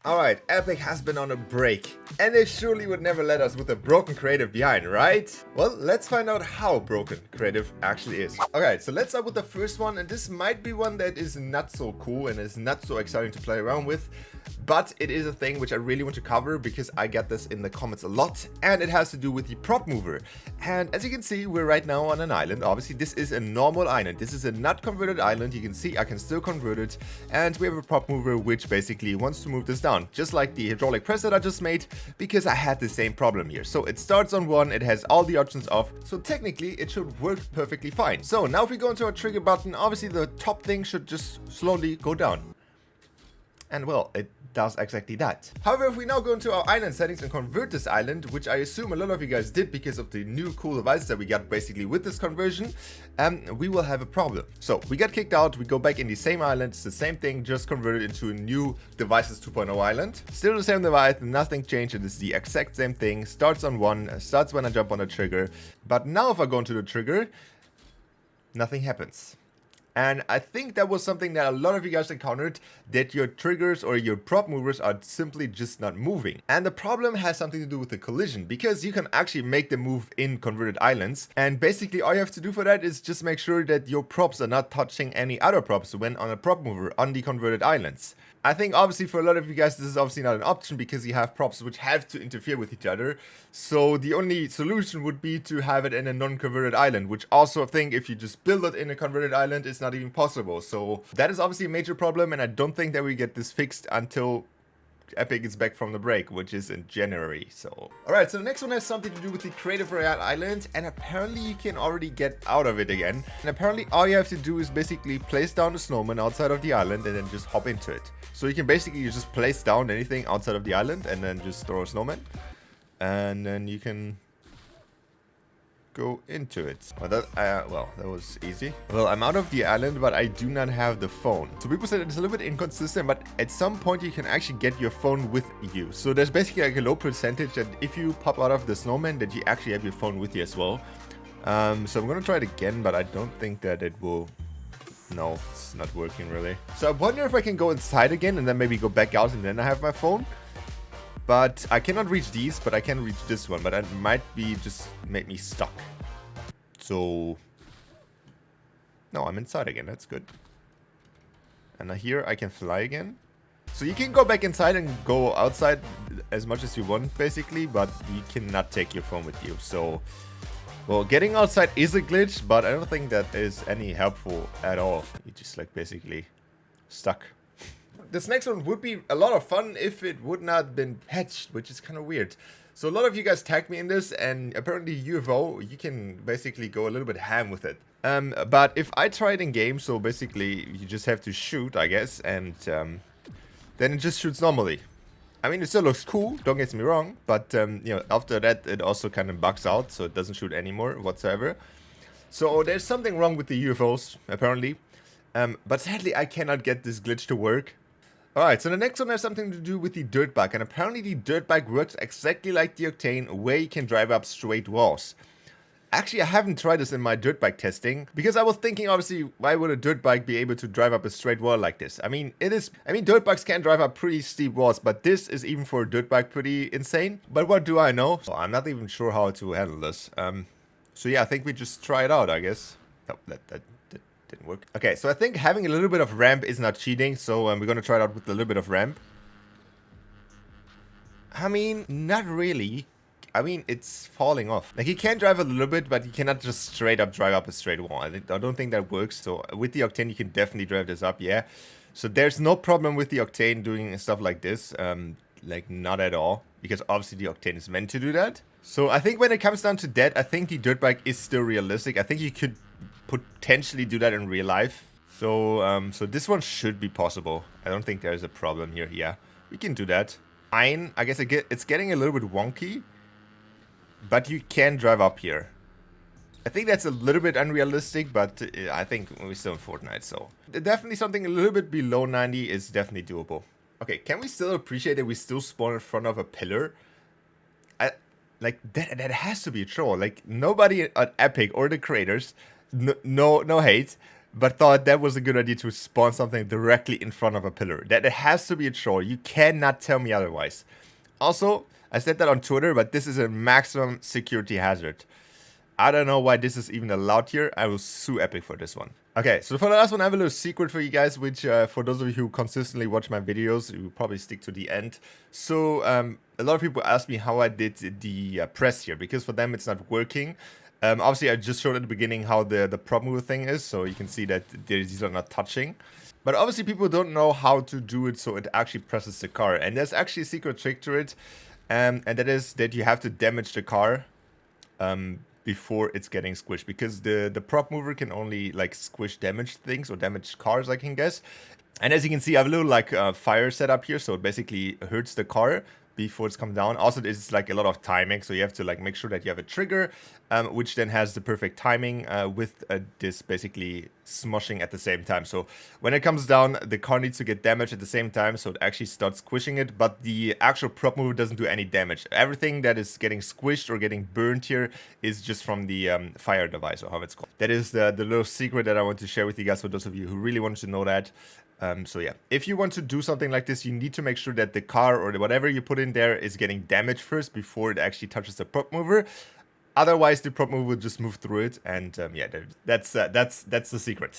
Alright, Epic has been on a break, and they surely would never let us with a broken creative behind, right? Well, let's find out how broken creative actually is. Okay, so let's start with the first one, and this might be one that is not so cool and is not so exciting to play around with, but it is a thing which I really want to cover because I get this in the comments a lot, and it has to do with the prop mover. And as you can see, we're right now on an island. Obviously, this is a normal island. This is a not converted island. You can see I can still convert it, and we have a prop mover which basically wants to move this down, just like the hydraulic press that I just made, because I had the same problem here. So it starts on 1, it has all the options off, so technically it should work perfectly fine. So now if we go into our trigger button, obviously the top thing should just slowly go down. And well, it does exactly that. However, if we now go into our island settings and convert this island, which I assume a lot of you guys did because of the new cool devices that we got basically with this conversion, we will have a problem. So we got kicked out, we go back in the same island, it's the same thing, just converted into a new Devices 2.0 island. Still the same device, nothing changed, it is the exact same thing, starts on 1, starts when I jump on the trigger. But now if I go into the trigger, nothing happens. And I think that was something that a lot of you guys encountered, that your triggers or your prop movers are simply just not moving. And the problem has something to do with the collision, because you can actually make the move in converted islands. And basically all you have to do for that is just make sure that your props are not touching any other props when on a prop mover on the converted islands. I think obviously for a lot of you guys this is obviously not an option because you have props which have to interfere with each other. So the only solution would be to have it in a non-converted island, which also I think if you just build it in a converted island it's not even possible. So that is obviously a major problem, and I don't think that we get this fixed until Epic is back from the break, which is in January. So alright, so the next one has something to do with the Creative Royale Island, and apparently you can already get out of it again. And apparently all you have to do is basically place down the snowman outside of the island and then just hop into it. So you can basically just place down anything outside of the island and then just throw a snowman, and then you can go into it. Well, that was easy. Well, I'm out of the island, but I do not have the phone. So people said it's a little bit inconsistent, but at some point you can actually get your phone with you. So there's basically like a low percentage that if you pop out of the snowman, that you actually have your phone with you as well. So I'm gonna try it again, but I don't think that it will. No, it's not working really. So I wonder if I can go inside again and then maybe go back out and then I have my phone. But I cannot reach these, but I can reach this one. But that might be just make me stuck. So no, I'm inside again. That's good. And here I can fly again. So you can go back inside and go outside as much as you want, basically. But you cannot take your phone with you. So, well, getting outside is a glitch, but I don't think that is any helpful at all. You just like basically stuck. This next one would be a lot of fun if it would not have been patched, which is kind of weird. So a lot of you guys tagged me in this, and apparently UFO, you can basically go a little bit ham with it. But if I try it in game, so basically you just have to shoot, I guess, and then it just shoots normally. I mean, it still looks cool, don't get me wrong, but you know, after that it also kind of bugs out, so it doesn't shoot anymore whatsoever. So there's something wrong with the UFOs, apparently. But sadly I cannot get this glitch to work. Alright, so the next one has something to do with the dirt bike, and apparently the dirt bike works exactly like the Octane, where you can drive up straight walls. Actually, I haven't tried this in my dirt bike testing, because I was thinking, obviously, why would a dirt bike be able to drive up a straight wall like this? I mean, dirt bikes can drive up pretty steep walls, but this is even for a dirt bike pretty insane. But what do I know? So I'm not even sure how to handle this. So yeah, I think we just try it out, I guess. Nope, that didn't work. Okay, so I think having a little bit of ramp is not cheating, so we're gonna try it out with a little bit of ramp. I mean, not really. I mean, it's falling off. Like, you can drive a little bit, but you cannot just straight up drive up a straight wall. I don't think that works. So with the Octane, you can definitely drive this up, yeah. So there's no problem with the Octane doing stuff like this. Like, not at all. Because obviously the Octane is meant to do that. So I think when it comes down to that, I think the dirt bike is still realistic. I think you could potentially do that in real life. So so this one should be possible. I don't think there's a problem here. Yeah, we can do that. Fine. I guess it's getting a little bit wonky, but you can drive up here. I think that's a little bit unrealistic, but I think we're still in Fortnite, so definitely something a little bit below 90 is definitely doable. Okay, can we still appreciate that we still spawn in front of a pillar? Like that has to be a troll. Like, nobody at Epic or the creators, no hate, but thought that was a good idea to spawn something directly in front of a pillar. That it has to be a troll. You cannot tell me otherwise. Also, I said that on Twitter, but this is a maximum security hazard. I don't know why this is even allowed here. I will sue Epic for this one. Okay, so for the last one, I have a little secret for you guys, which for those of you who consistently watch my videos, you will probably stick to the end. So a lot of people ask me how I did the press here, because for them it's not working. Obviously, I just showed at the beginning how the prop mover thing is, so you can see that these are not touching. But obviously, people don't know how to do it so it actually presses the car. And there's actually a secret trick to it, and that is that you have to damage the car before it's getting squished, because the prop mover can only like squish damaged things or damaged cars, I can guess. And as you can see, I have a little like fire setup here, so it basically hurts the car before it's come down. Also, there's like a lot of timing, so you have to like make sure that you have a trigger, which then has the perfect timing with this basically smushing at the same time. So when it comes down, the car needs to get damaged at the same time, so it actually starts squishing it, but the actual prop mover doesn't do any damage. Everything that is getting squished or getting burned here is just from the fire device, or how it's called. That is the little secret that I want to share with you guys, for those of you who really wanted to know that. So yeah, if you want to do something like this, you need to make sure that the car or whatever you put in there is getting damaged first before it actually touches the prop mover. Otherwise, the prop mover will just move through it, and yeah, that's the secret.